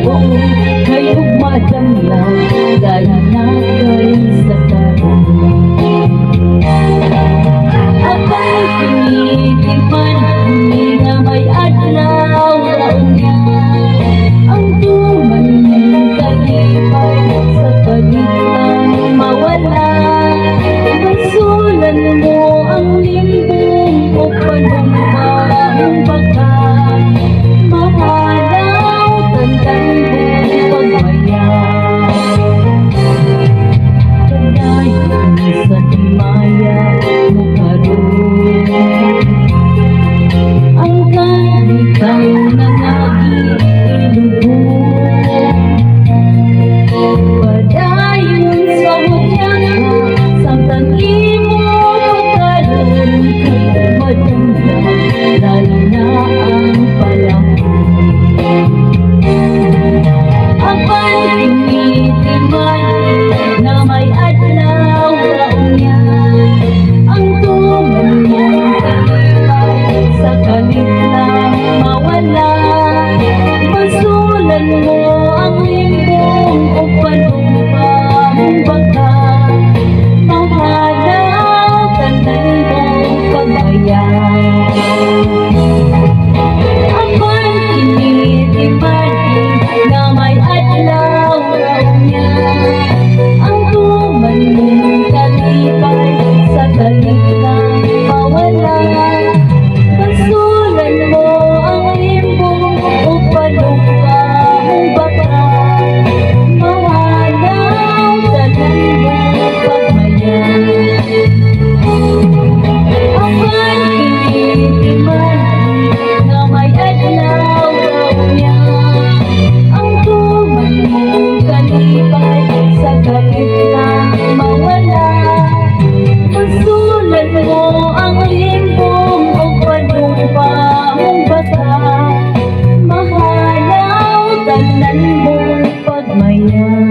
limbong kay ugmadamlaw dahil na kay sa karon. Abay pinitipan nga may adlaw raonya ang tuman mong kalipay sa kalitang mawala. Basulan mo ang limbong o panumbang baka mahalaw tandang mong pagmaya. Kanay sa timaya mo karoon ang kalitang nangagi-ilubong. Padayon sa hutyan samtang imo pagkaroon kay madanda dahil na ang panahon. Apan pinitiman na may adlaw raonya ang tuman mong kalipay sa kalitang mawala. Basulan mo ang limbong o panumbang baka mahalaw tandang mong pagmaya. Apan pinitiman na may adlaw raonya ang tuman mong kalipay sa kalitang mawala. Basulan mo ang limbong o panumbang baka mahalaw tandang mong pagmaya. Apan pinitiman na may adlaw raonya ang tuman mong kalipay sa kalitang mawala. Basulan mo ang limbong o panumbang baka mahalaw tandang mong pagmaya.